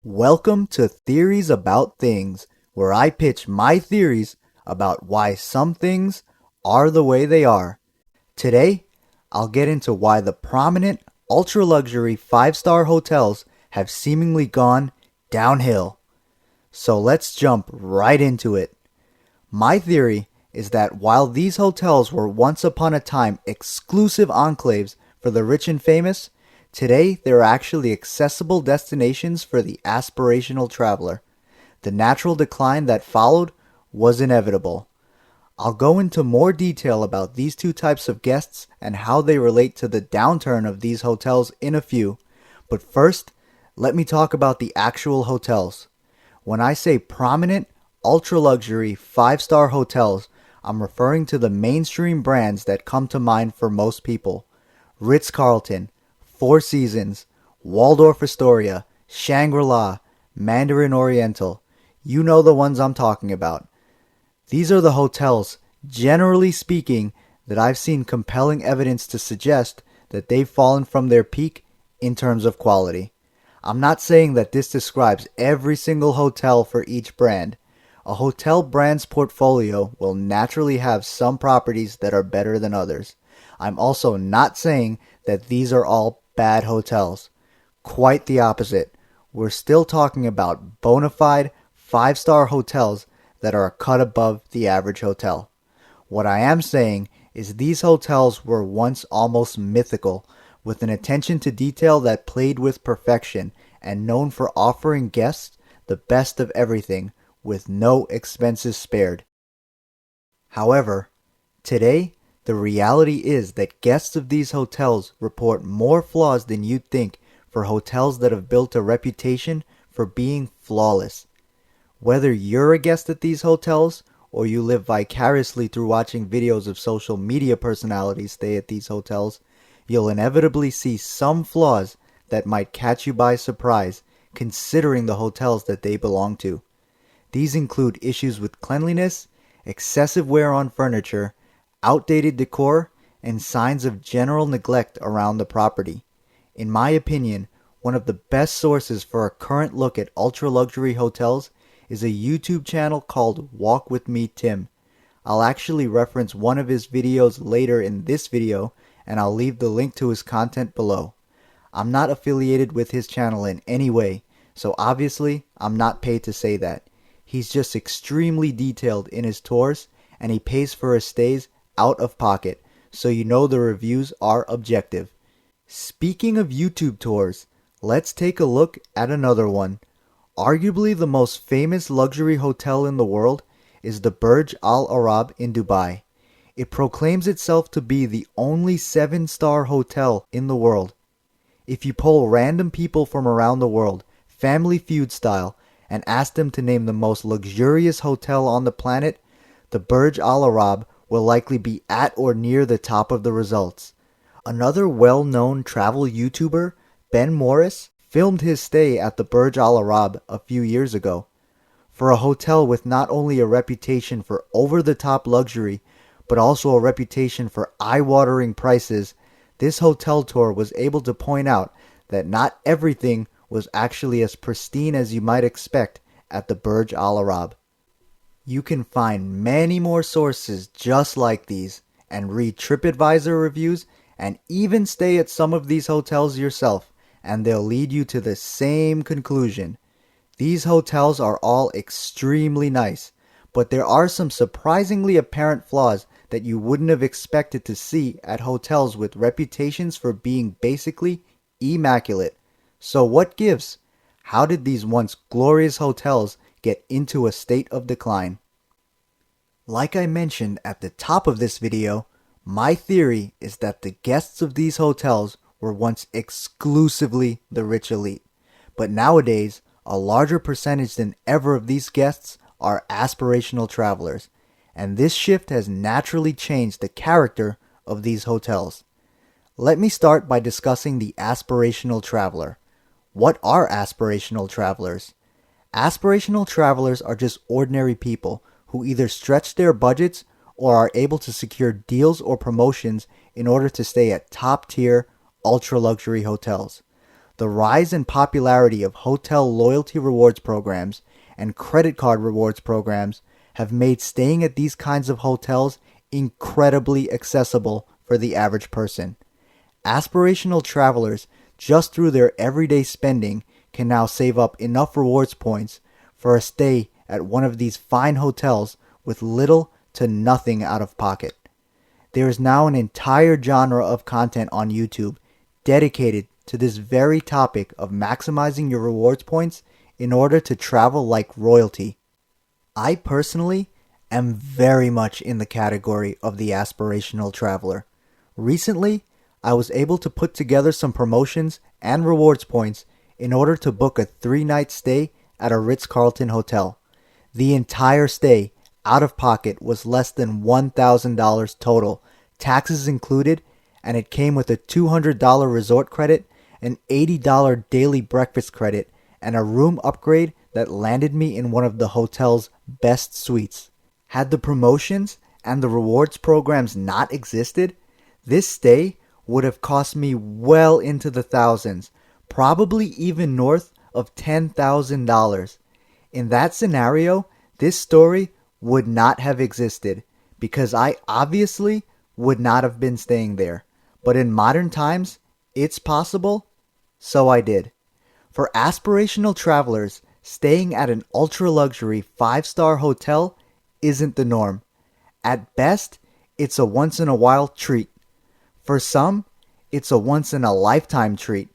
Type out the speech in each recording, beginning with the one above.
Welcome to Theories About Things, where I pitch my theories about why some things are the way they are. Today, I'll get into why the prominent ultra-luxury 5-star hotels have seemingly gone downhill. So let's jump right into it. My theory is that while these hotels were once upon a time exclusive enclaves for the rich and famous, today they're actually accessible destinations for the aspirational traveler. The natural decline that followed was inevitable. I'll go into more detail about these two types of guests and how they relate to the downturn of these hotels in a few. But first, let me talk about the actual hotels. When I say prominent, ultra-luxury 5-star hotels, I'm referring to the mainstream brands that come to mind for most people. Ritz-Carlton, Four Seasons, Waldorf Astoria, Shangri-La, Mandarin Oriental. You know the ones I'm talking about. These are the hotels, generally speaking, that I've seen compelling evidence to suggest that they've fallen from their peak in terms of quality. I'm not saying that this describes every single hotel for each brand. A hotel brand's portfolio will naturally have some properties that are better than others. I'm also not saying that these are all bad hotels. Quite the opposite. We're still talking about bona fide 5-star hotels that are a cut above the average hotel. What I am saying is these hotels were once almost mythical, with an attention to detail that played with perfection and known for offering guests the best of everything with no expenses spared. However, today, the reality is that guests of these hotels report more flaws than you'd think for hotels that have built a reputation for being flawless. Whether you're a guest at these hotels or you live vicariously through watching videos of social media personalities stay at these hotels, you'll inevitably see some flaws that might catch you by surprise considering the hotels that they belong to. These include issues with cleanliness, excessive wear on furniture, outdated decor, and signs of general neglect around the property. In my opinion, one of the best sources for a current look at ultra-luxury hotels is a YouTube channel called Walk With Me Tim. I'll actually reference one of his videos later in this video, and I'll leave the link to his content below. I'm not affiliated with his channel in any way, so obviously I'm not paid to say that. He's just extremely detailed in his tours, and he pays for his stays out of pocket, so you know the reviews are objective. Speaking of YouTube tours, let's take a look at another one. Arguably the most famous luxury hotel in the world is the Burj Al Arab in Dubai. It proclaims itself to be the only 7-star hotel in the world. If you poll random people from around the world, Family Feud style, and ask them to name the most luxurious hotel on the planet, the Burj Al Arab will likely be at or near the top of the results. Another well-known travel YouTuber, Ben Morris, filmed his stay at the Burj Al Arab a few years ago. For a hotel with not only a reputation for over-the-top luxury, but also a reputation for eye-watering prices, this hotel tour was able to point out that not everything was actually as pristine as you might expect at the Burj Al Arab. You can find many more sources just like these, and read TripAdvisor reviews, and even stay at some of these hotels yourself, and they'll lead you to the same conclusion. These hotels are all extremely nice, but there are some surprisingly apparent flaws that you wouldn't have expected to see at hotels with reputations for being basically immaculate. So what gives? How did these once glorious hotels get into a state of decline? Like I mentioned at the top of this video, my theory is that the guests of these hotels were once exclusively the rich elite, but nowadays a larger percentage than ever of these guests are aspirational travelers, and this shift has naturally changed the character of these hotels. Let me start by discussing the aspirational traveler. What are aspirational travelers? Aspirational travelers are just ordinary people who either stretch their budgets or are able to secure deals or promotions in order to stay at top-tier, ultra-luxury hotels. The rise in popularity of hotel loyalty rewards programs and credit card rewards programs have made staying at these kinds of hotels incredibly accessible for the average person. Aspirational travelers, just through their everyday spending, can now save up enough rewards points for a stay at one of these fine hotels with little to nothing out of pocket. There is now an entire genre of content on YouTube dedicated to this very topic of maximizing your rewards points in order to travel like royalty. I personally am very much in the category of the aspirational traveler. Recently, I was able to put together some promotions and rewards points in order to book a 3-night stay at a Ritz-Carlton hotel. The entire stay, out of pocket, was less than $1,000 total, taxes included, and it came with a $200 resort credit, an $80 daily breakfast credit, and a room upgrade that landed me in one of the hotel's best suites. Had the promotions and the rewards programs not existed, this stay would have cost me well into the thousands, probably even north of $10,000. In that scenario, this story would not have existed because I obviously would not have been staying there. But in modern times, it's possible, so I did. For aspirational travelers, staying at an ultra-luxury 5-star hotel isn't the norm. At best, it's a once-in-a-while treat. For some, it's a once-in-a-lifetime treat.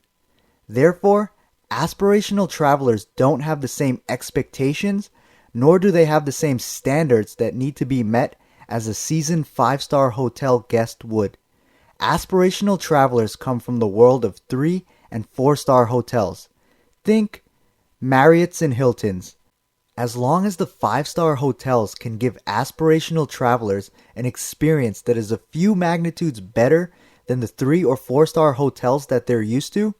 Therefore, aspirational travelers don't have the same expectations, nor do they have the same standards that need to be met as a seasoned 5-star hotel guest would. Aspirational travelers come from the world of 3- and 4-star hotels. Think Marriott's and Hilton's. As long as the 5-star hotels can give aspirational travelers an experience that is a few magnitudes better than the 3- or 4-star hotels that they're used to,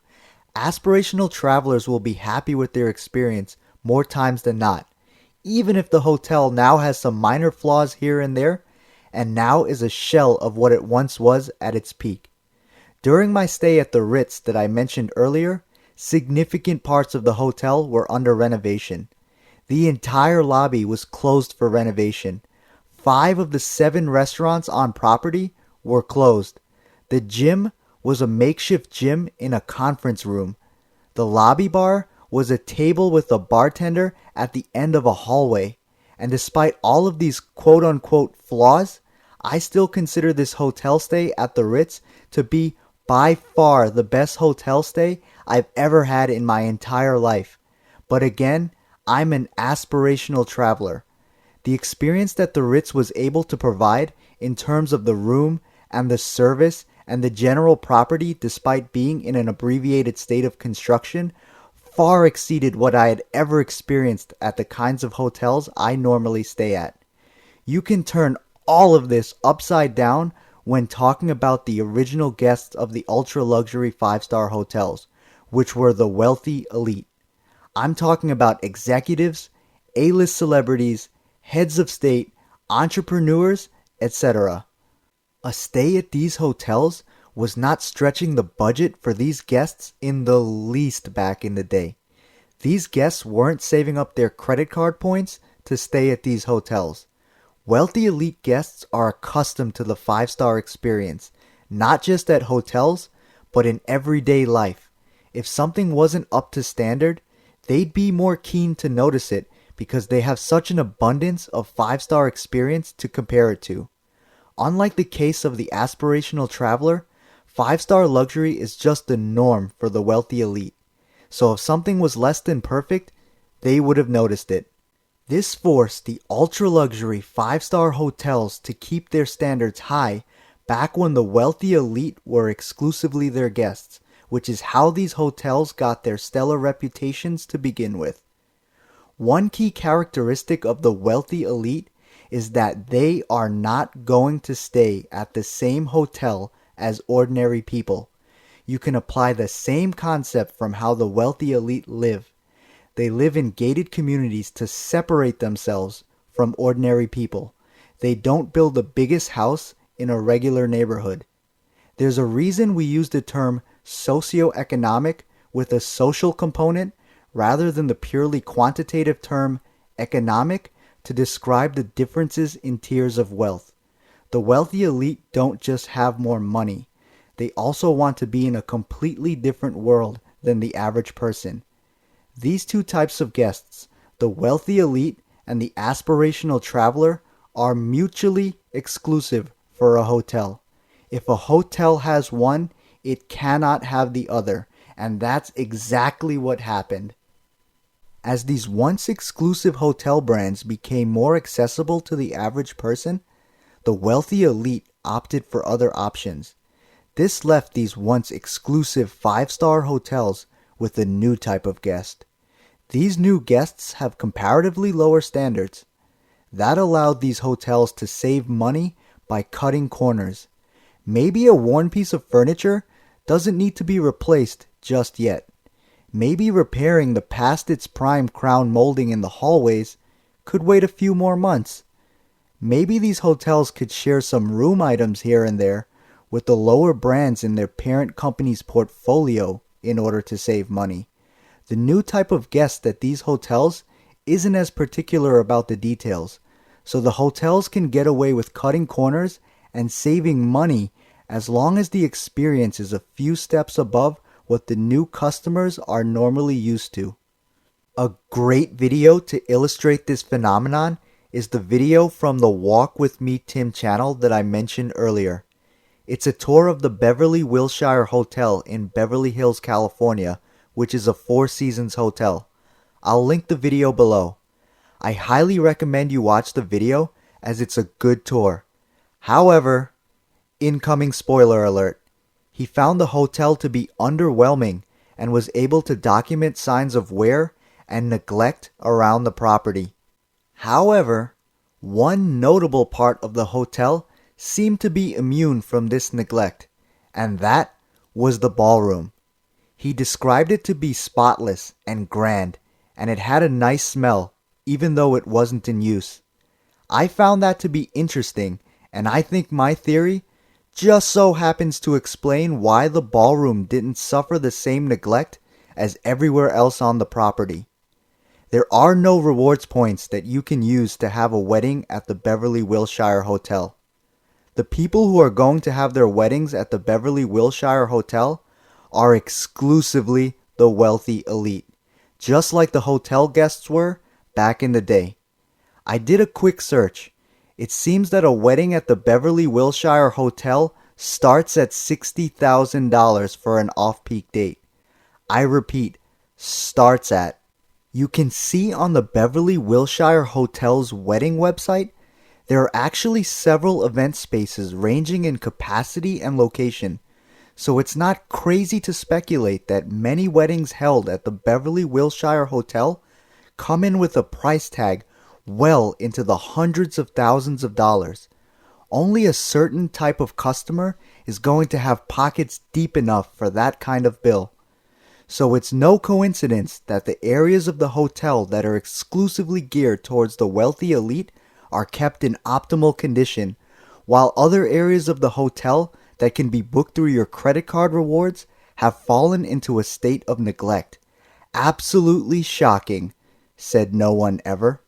aspirational travelers will be happy with their experience more times than not, even if the hotel now has some minor flaws here and there, and now is a shell of what it once was at its peak. During my stay at the Ritz that I mentioned earlier, significant parts of the hotel were under renovation. The entire lobby was closed for renovation. 5 of the 7 restaurants on property were closed. The gym was a makeshift gym in a conference room. The lobby bar was a table with a bartender at the end of a hallway. And despite all of these quote-unquote flaws, I still consider this hotel stay at the Ritz to be by far the best hotel stay I've ever had in my entire life. But again, I'm an aspirational traveler. The experience that the Ritz was able to provide in terms of the room and the service and the general property, despite being in an abbreviated state of construction, far exceeded what I had ever experienced at the kinds of hotels I normally stay at. You can turn all of this upside down when talking about the original guests of the ultra-luxury 5-star hotels, which were the wealthy elite. I'm talking about executives, A-list celebrities, heads of state, entrepreneurs, etc. A stay at these hotels was not stretching the budget for these guests in the least back in the day. These guests weren't saving up their credit card points to stay at these hotels. Wealthy elite guests are accustomed to the 5-star experience, not just at hotels, but in everyday life. If something wasn't up to standard, they'd be more keen to notice it because they have such an abundance of 5-star experience to compare it to. Unlike the case of the aspirational traveler, 5-star luxury is just the norm for the wealthy elite. So if something was less than perfect, they would have noticed it. This forced the ultra-luxury 5-star hotels to keep their standards high back when the wealthy elite were exclusively their guests, which is how these hotels got their stellar reputations to begin with. One key characteristic of the wealthy elite is that they are not going to stay at the same hotel as ordinary people. You can apply the same concept from how the wealthy elite live. They live in gated communities to separate themselves from ordinary people. They don't build the biggest house in a regular neighborhood. There's a reason we use the term socioeconomic with a social component rather than the purely quantitative term economic to describe the differences in tiers of wealth. The wealthy elite don't just have more money. They also want to be in a completely different world than the average person. These two types of guests, the wealthy elite and the aspirational traveler, are mutually exclusive for a hotel. If a hotel has one, it cannot have the other, and that's exactly what happened. As these once exclusive hotel brands became more accessible to the average person, the wealthy elite opted for other options. This left these once exclusive five-star hotels with a new type of guest. These new guests have comparatively lower standards. That allowed these hotels to save money by cutting corners. Maybe a worn piece of furniture doesn't need to be replaced just yet. Maybe repairing the past its prime crown molding in the hallways could wait a few more months. Maybe these hotels could share some room items here and there with the lower brands in their parent company's portfolio in order to save money. The new type of guest at these hotels isn't as particular about the details, so the hotels can get away with cutting corners and saving money as long as the experience is a few steps above what the new customers are normally used to. A great video to illustrate this phenomenon is the video from the Walk With Me Tim channel that I mentioned earlier. It's a tour of the Beverly Wilshire Hotel in Beverly Hills, California, which is a Four Seasons hotel. I'll link the video below. I highly recommend you watch the video as it's a good tour. However, incoming spoiler alert, he found the hotel to be underwhelming and was able to document signs of wear and neglect around the property. However, one notable part of the hotel seemed to be immune from this neglect, and that was the ballroom. He described it to be spotless and grand, and it had a nice smell, even though it wasn't in use. I found that to be interesting, and I think my theory just so happens to explain why the ballroom didn't suffer the same neglect as everywhere else on the property. There are no rewards points that you can use to have a wedding at the Beverly Wilshire Hotel. The people who are going to have their weddings at the Beverly Wilshire Hotel are exclusively the wealthy elite, just like the hotel guests were back in the day. I did a quick search. It seems that a wedding at the Beverly Wilshire Hotel starts at $60,000 for an off-peak date. I repeat, starts at. You can see on the Beverly Wilshire Hotel's wedding website, there are actually several event spaces ranging in capacity and location. So it's not crazy to speculate that many weddings held at the Beverly Wilshire Hotel come in with a price tag well into the hundreds of thousands of dollars. Only a certain type of customer is going to have pockets deep enough for that kind of bill. So it's no coincidence that the areas of the hotel that are exclusively geared towards the wealthy elite are kept in optimal condition, while other areas of the hotel that can be booked through your credit card rewards have fallen into a state of neglect. Absolutely shocking, said no one ever.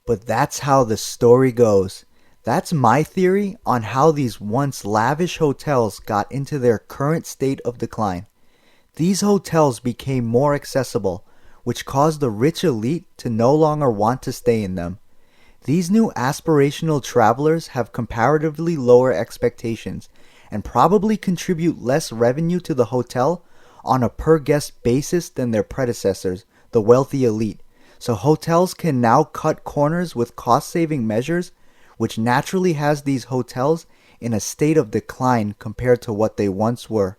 But that's how the story goes. That's my theory on how these once lavish hotels got into their current state of decline. These hotels became more accessible, which caused the rich elite to no longer want to stay in them. These new aspirational travelers have comparatively lower expectations and probably contribute less revenue to the hotel on a per guest basis than their predecessors, the wealthy elite. So hotels can now cut corners with cost-saving measures, which naturally has these hotels in a state of decline compared to what they once were.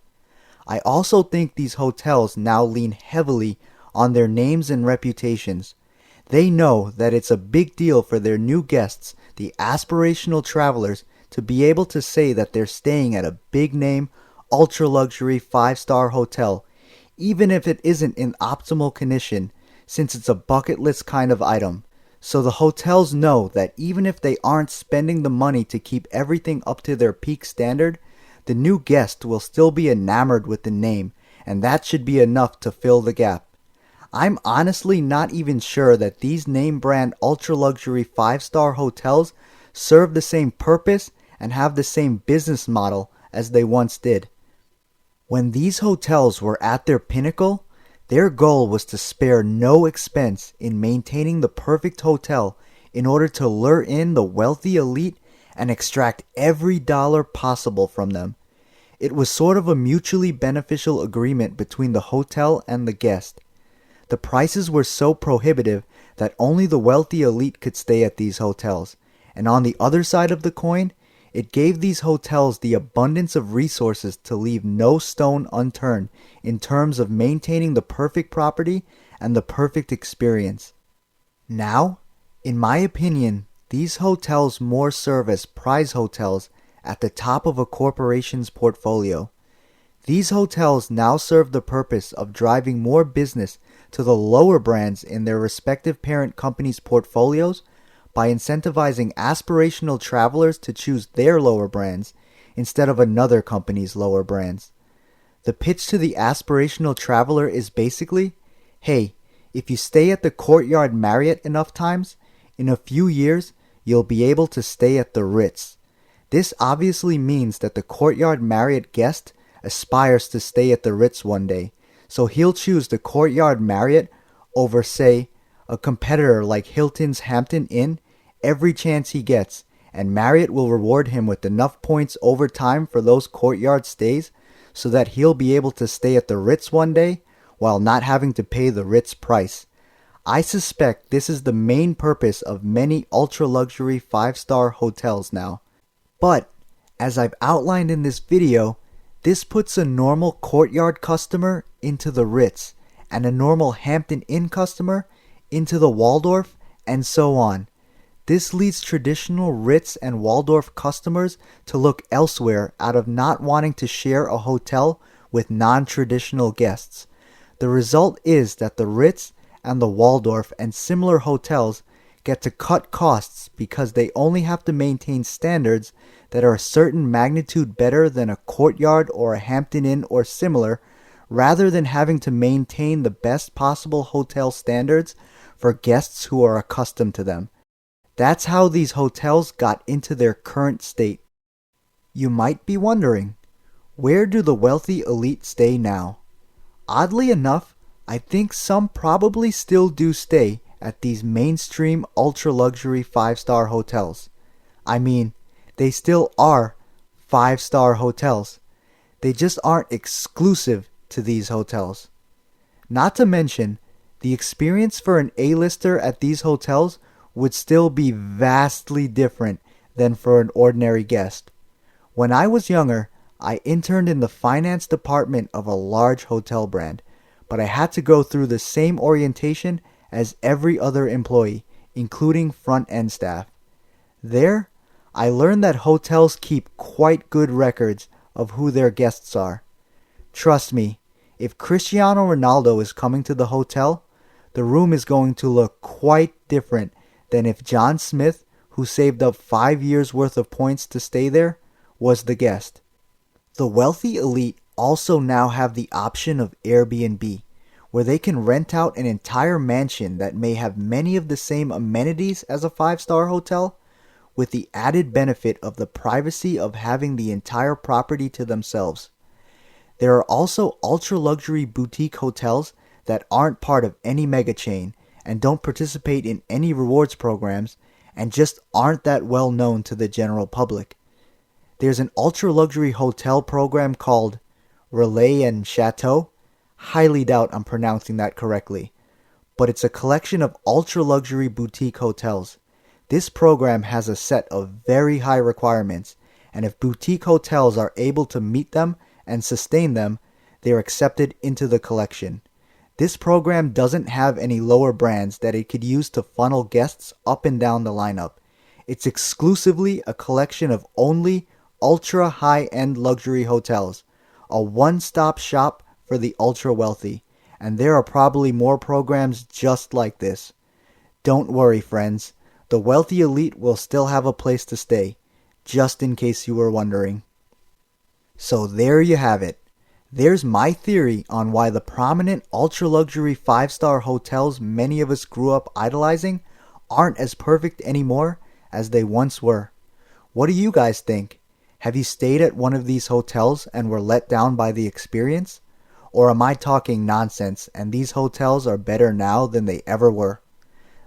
I also think these hotels now lean heavily on their names and reputations. They know that it's a big deal for their new guests, the aspirational travelers, to be able to say that they're staying at a big-name, ultra-luxury 5-star hotel, even if it isn't in optimal condition, since it's a bucket list kind of item. So the hotels know that even if they aren't spending the money to keep everything up to their peak standard, the new guest will still be enamored with the name and that should be enough to fill the gap. I'm honestly not even sure that these name brand ultra luxury 5-star hotels serve the same purpose and have the same business model as they once did. When these hotels were at their pinnacle, their goal was to spare no expense in maintaining the perfect hotel in order to lure in the wealthy elite and extract every dollar possible from them. It was sort of a mutually beneficial agreement between the hotel and the guest. The prices were so prohibitive that only the wealthy elite could stay at these hotels, and on the other side of the coin, it gave these hotels the abundance of resources to leave no stone unturned in terms of maintaining the perfect property and the perfect experience. Now, in my opinion, these hotels more serve as prize hotels at the top of a corporation's portfolio. These hotels now serve the purpose of driving more business to the lower brands in their respective parent companies' portfolios by incentivizing aspirational travelers to choose their lower brands instead of another company's lower brands. The pitch to the aspirational traveler is basically, hey, if you stay at the Courtyard Marriott enough times, in a few years, you'll be able to stay at the Ritz. This obviously means that the Courtyard Marriott guest aspires to stay at the Ritz one day, so he'll choose the Courtyard Marriott over, say, a competitor like Hilton's Hampton Inn every chance he gets, and Marriott will reward him with enough points over time for those Courtyard stays so that he'll be able to stay at the Ritz one day while not having to pay the Ritz price. I suspect this is the main purpose of many ultra-luxury 5-star hotels now. But, as I've outlined in this video, this puts a normal Courtyard customer into the Ritz, and a normal Hampton Inn customer into the Waldorf, and so on. This leads traditional Ritz and Waldorf customers to look elsewhere out of not wanting to share a hotel with non-traditional guests. The result is that the Ritz and the Waldorf and similar hotels get to cut costs because they only have to maintain standards that are a certain magnitude better than a Courtyard or a Hampton Inn or similar, rather than having to maintain the best possible hotel standards for guests who are accustomed to them. That's how these hotels got into their current state. You might be wondering, where do the wealthy elite stay now? Oddly enough, I think some probably still do stay at these mainstream ultra-luxury 5-star hotels. I mean, they still are 5-star hotels. They just aren't exclusive to these hotels. Not to mention, the experience for an A-lister at these hotels would still be vastly different than for an ordinary guest. When I was younger, I interned in the finance department of a large hotel brand, but I had to go through the same orientation as every other employee, including front-end staff. There, I learned that hotels keep quite good records of who their guests are. Trust me, if Cristiano Ronaldo is coming to the hotel, the room is going to look quite different than if John Smith, who saved up 5 years' worth of points to stay there, was the guest. The wealthy elite also now have the option of Airbnb, where they can rent out an entire mansion that may have many of the same amenities as a 5-star hotel, with the added benefit of the privacy of having the entire property to themselves. There are also ultra-luxury boutique hotels that aren't part of any mega chain and don't participate in any rewards programs and just aren't that well known to the general public. There's an ultra-luxury hotel program called Relais and Chateau. Highly doubt I'm pronouncing that correctly, but it's a collection of ultra-luxury boutique hotels. This program has a set of very high requirements, and if boutique hotels are able to meet them and sustain them, they're accepted into the collection. This program doesn't have any lower brands that it could use to funnel guests up and down the lineup. It's exclusively a collection of only ultra high-end luxury hotels, a one-stop shop for the ultra wealthy, and there are probably more programs just like this. Don't worry, friends, the wealthy elite will still have a place to stay, just in case you were wondering. So there you have it. There's my theory on why the prominent ultra-luxury 5-star hotels many of us grew up idolizing aren't as perfect anymore as they once were. What do you guys think? Have you stayed at one of these hotels and were let down by the experience? Or am I talking nonsense and these hotels are better now than they ever were?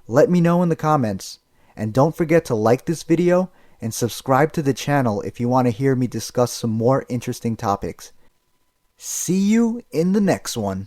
Let me know in the comments. And don't forget to like this video and subscribe to the channel if you want to hear me discuss some more interesting topics. See you in the next one.